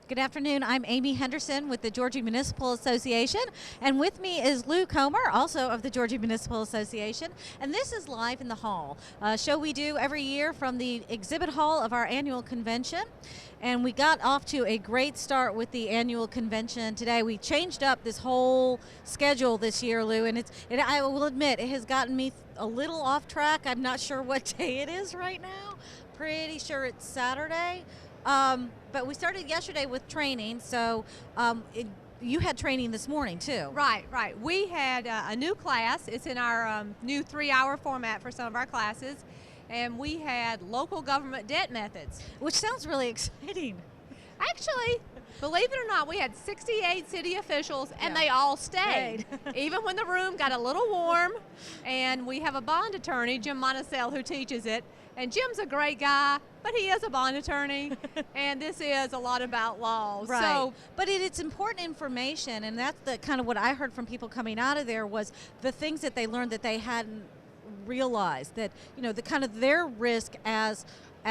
Good afternoon. I'm Amy Henderson with the Georgia Municipal Association, and with me is Lou Comer, also of the Georgia Municipal Association. And this is Live in the Hall, a show we do every year from the exhibit hall of our annual convention. And we got off to a great start with the annual convention today. We changed up this whole schedule this year, Lou, and I will admit it has gotten me a little off track. I'm not sure what day it is right now. Pretty sure it's Saturday. But we started yesterday with training, so you had training this morning too. Right. We had a new class. It's in our new 3-hour format for some of our classes, and we had local government debt methods. Which sounds really exciting. Actually, believe it or not, we had 68 city officials, and they all stayed, even when the room got a little warm. And we have a bond attorney, Jim Montesell, who teaches it. And Jim's a great guy, but he is a bond attorney, and this is a lot about laws. Right. So, but it's important information, and that's the kind of what I heard from people coming out of there was the things that they learned that they hadn't realized, that the kind of their risk as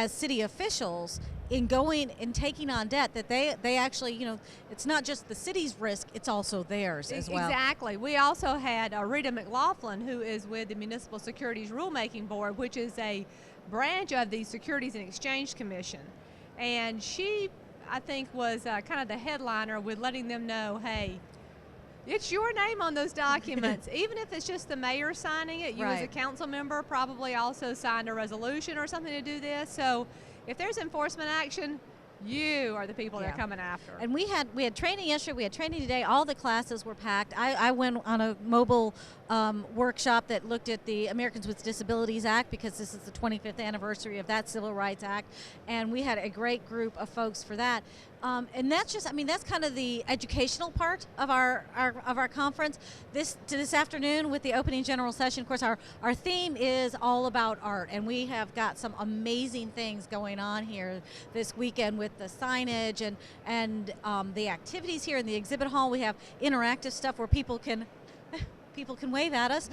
city officials in going and taking on debt, that they actually, it's not just the city's risk, it's also theirs as well. Exactly. We also had Rita McLaughlin, who is with the Municipal Securities Rulemaking Board, which is a branch of the Securities and Exchange Commission. And she, I think, was kind of the headliner with letting them know, hey, it's your name on those documents. Even if it's just the mayor signing it, you as a council member probably also signed a resolution or something to do this. So if there's enforcement action, you are the people they're coming after. And we had training yesterday, we had training today, all the classes were packed. I went on a mobile workshop that looked at the Americans with Disabilities Act, because this is the 25th anniversary of that Civil Rights Act, and we had a great group of folks for that. And that's just, that's kind of the educational part of our conference. This afternoon with the opening general session, of course, our theme is all about art, and we have got some amazing things going on here this weekend with the signage and the activities here in the exhibit hall. We have interactive stuff where people can wave at us,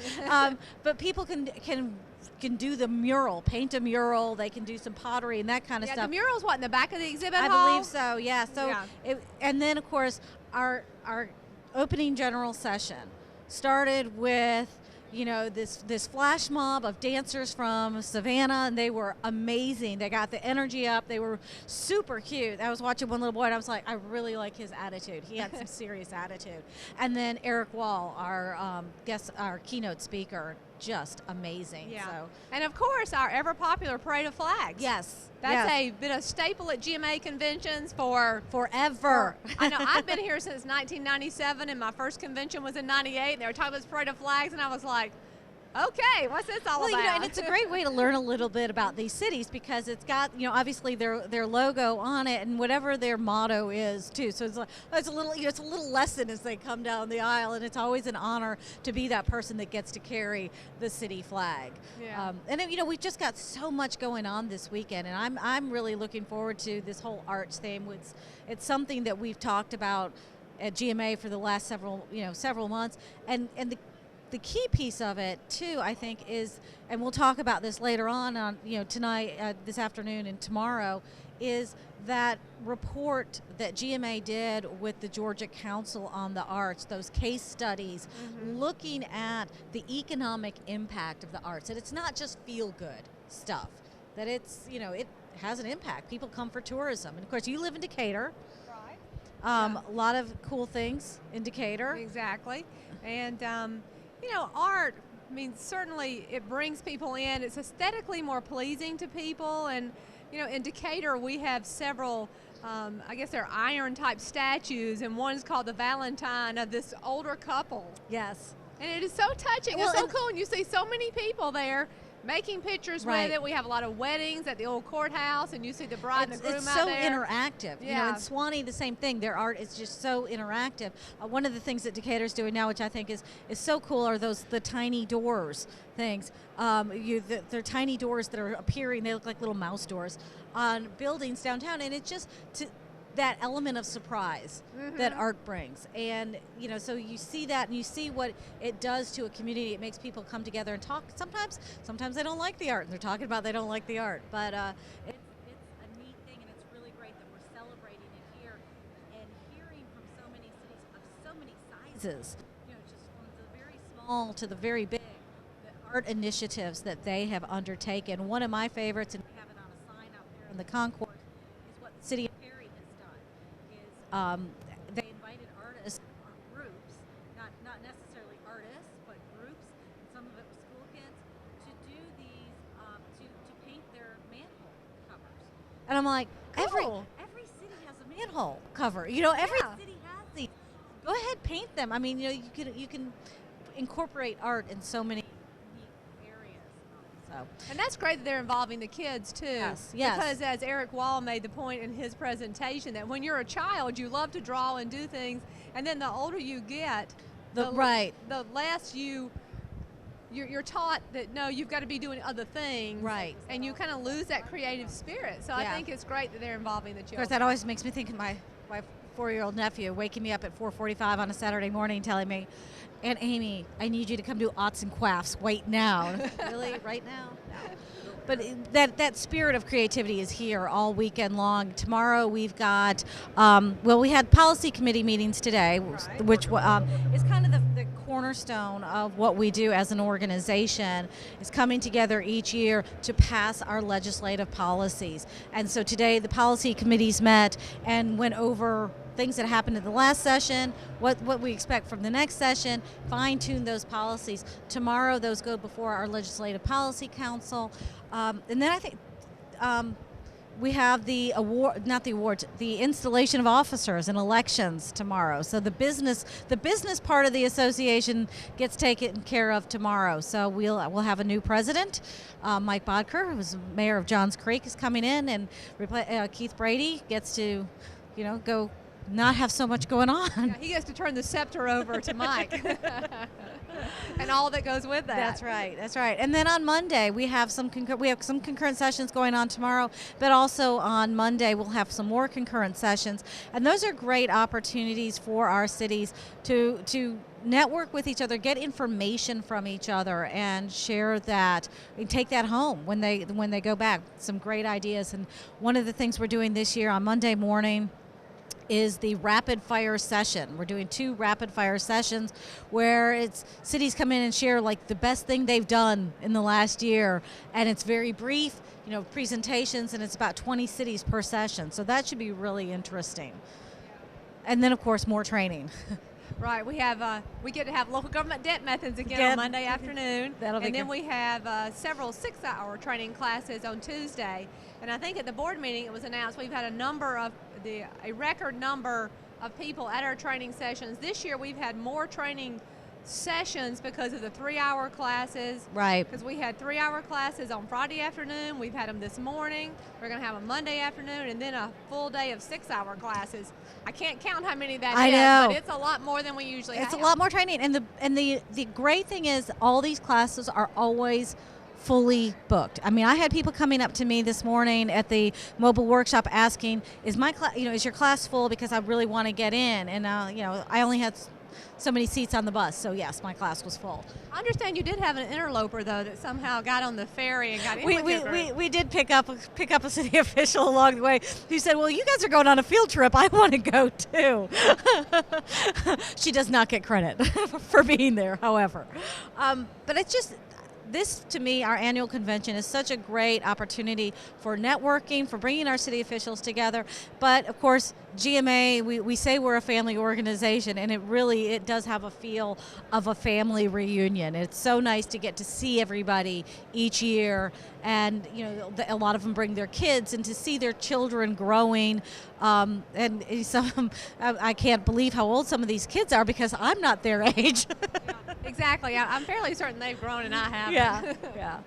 but people can do the mural, paint a mural. They can do some pottery and that kind of stuff. The mural's what, in the back of the exhibit hall? I believe so. Yeah. So, and then of course our opening general session started with this flash mob of dancers from Savannah, and they were amazing. They got the energy up. They were super cute. I was watching one little boy, and I was like, I really like his attitude. He had some serious attitude. And then Eric Wall, our keynote speaker, just amazing. Yeah. So. And of course, our ever popular Parade of Flags. Yes. That's been a staple at GMA conventions for forever. I know. I've been here since 1997, and my first convention was in '98, and they were talking about this Parade of Flags, and I was like, okay, what's this all about? And it's a great way to learn a little bit about these cities, because it's got, obviously their logo on it and whatever their motto is too. So it's a little lesson as they come down the aisle, and it's always an honor to be that person that gets to carry the city flag. Yeah. And we've just got so much going on this weekend, and I'm really looking forward to this whole arts theme. It's something that we've talked about at GMA for the last several months, and the key piece of it too, I think, is, and we'll talk about this later on tonight, this afternoon, and tomorrow, is that report that GMA did with the Georgia Council on the Arts, those case studies, looking at the economic impact of the arts. That it's not just feel-good stuff, that it's, it has an impact. People come for tourism. And of course, you live in Decatur. Right. A lot of cool things in Decatur. Exactly. And art, certainly it brings people in. It's aesthetically more pleasing to people. And, in Decatur, we have several, I guess they're iron-type statues, and one's called the Valentine of this older couple. Yes. And it is so touching. It's so cool. And you see so many people there making pictures with it. We have a lot of weddings at the old courthouse, and you see the bride and the groom out there. It's so interactive. Yeah. In Swanee, the same thing. Their art is just so interactive. One of the things that Decatur's doing now, which I think is so cool, are the tiny doors things. They're tiny doors that are appearing. They look like little mouse doors on buildings downtown, and it's just that element of surprise that art brings. And so you see that, and you see what it does to a community. It makes people come together and talk. Sometimes they don't like the art, and they're talking about they don't like the art, but it's a neat thing, and it's really great that we're celebrating it here pieces, just from the very small to the very big, the art initiatives that they have undertaken. One of my favorites, and we have it on a sign out there in the concourse, is what the city of Perry has done. They invited artists or groups, not necessarily artists, but groups. Some of it was school kids to do these to paint their manhole covers. And I'm like, Cool. every city has a manhole cover. Every Yeah. city has these. Go ahead, paint them. I mean, you can incorporate art in so many neat areas. So And that's great that they're involving the kids too. Yes. Because as Eric Wall made the point in his presentation, that when you're a child, you love to draw and do things, and then the older you get, the less you're taught that no, you've got to be doing other things, Right. And you kind of lose that creative spirit. So I Yeah. think it's great that they're involving the Of children. course, that always makes me think of my 4-year-old nephew waking me up at 4:45 on a Saturday morning, telling me, "Aunt Amy, I need you to come do arts and crafts. Wait now." Really, right now? No. But that spirit of creativity is here all weekend long. Tomorrow we've got, we had policy committee meetings today, which is kind of the cornerstone of what we do as an organization, is coming together each year to pass our legislative policies. And so today the policy committees met and went over things that happened in the last session, what we expect from the next session, fine-tune those policies. Tomorrow those go before our Legislative Policy Council. And then I think we have the installation of officers and elections tomorrow. So the business part of the association gets taken care of tomorrow. So we'll have a new president. Mike Bodker, who's mayor of Johns Creek, is coming in, and Keith Brady gets to, go not have so much going on. Yeah, he gets to turn the scepter over to Mike. And all that goes with that. That's right. And then on Monday we have some concurrent sessions going on tomorrow, but also on Monday we'll have some more concurrent sessions. And those are great opportunities for our cities to network with each other, get information from each other, and share that and take that home when they go back. Some great ideas. And one of the things we're doing this year on Monday morning is the rapid fire session. We're doing 2 rapid fire sessions where cities come in and share like the best thing they've done in the last year, and it's very brief, presentations, and it's about 20 cities per session. So that should be really interesting. And then of course more training. Right, we get to have local government debt methods again on Monday afternoon. That'll be and then good. we have several 6-hour training classes on Tuesday. And I think at the board meeting it was announced we've had a record number of people at our training sessions. This year we've had more training sessions because of the 3-hour classes. Right. Because we had 3-hour classes on Friday afternoon. We've had them this morning. We're going to have them Monday afternoon, and then a full day of 6-hour classes. I can't count how many that I is, know. but it's a lot more than we usually have. It's a lot more training, and the great thing is all these classes are always fully booked. I mean, I had people coming up to me this morning at the mobile workshop asking, "Is my class, is your class full? Because I really want to get in." And I only had so many seats on the bus, so yes, my class was full. I understand you did have an interloper though that somehow got on the ferry and got in with your group. We did pick up a city official along the way who said, "Well, you guys are going on a field trip. I want to go too." She does not get credit for being there, however. But it's just, this, to me, our annual convention is such a great opportunity for networking, for bringing our city officials together. But of course, GMA, we say we're a family organization, and it does have a feel of a family reunion. It's so nice to get to see everybody each year, and a lot of them bring their kids, and to see their children growing. And some, I can't believe how old some of these kids are because I'm not their age. Yeah, exactly. I'm fairly certain they've grown and I haven't. Yeah.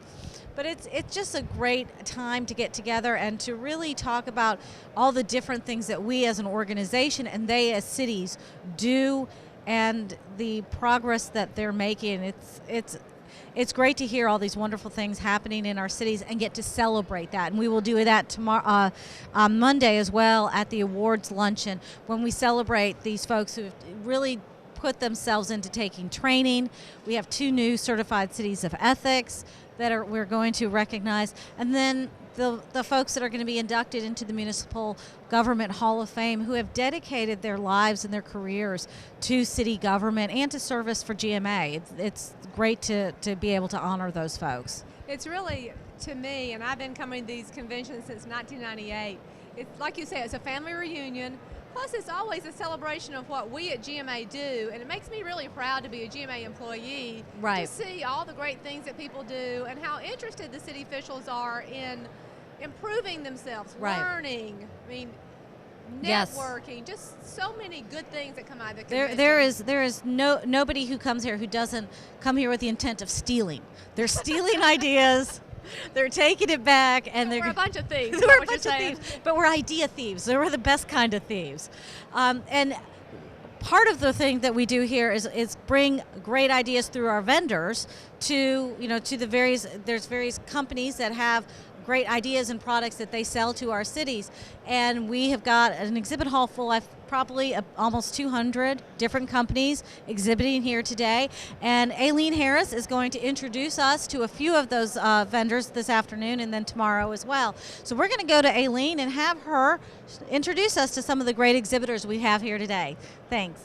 But it's just a great time to get together and to really talk about all the different things that we as an organization and they as cities do, and the progress that they're making. It's great to hear all these wonderful things happening in our cities and get to celebrate that. And we will do that tomorrow, on Monday as well, at the awards luncheon, when we celebrate these folks who have really put themselves into taking training. We have 2 new certified cities of ethics that we're going to recognize. And then the folks that are going to be inducted into the Municipal Government Hall of Fame, who have dedicated their lives and their careers to city government and to service for GMA. It's great to be able to honor those folks. It's really, to me, and I've been coming to these conventions since 1998, it's like you said, it's a family reunion. Plus, it's always a celebration of what we at GMA do, and it makes me really proud to be a GMA employee. Right. To see all the great things that people do and how interested the city officials are in improving themselves, right. learning, I mean, networking, just so many good things that come out of the convention. There is nobody who comes here who doesn't come here with the intent of stealing. They're stealing ideas. They're taking it back, and we're a bunch of thieves. We're a bunch of thieves, but we're idea thieves. We're the best kind of thieves. And part of the thing that we do here is bring great ideas through our vendors to the various companies that have great ideas and products that they sell to our cities. And we have got an exhibit hall full of probably almost 200 different companies exhibiting here today. And Aileen Harris is going to introduce us to a few of those vendors this afternoon and then tomorrow as well. So we're going to go to Aileen and have her introduce us to some of the great exhibitors we have here today. Thanks.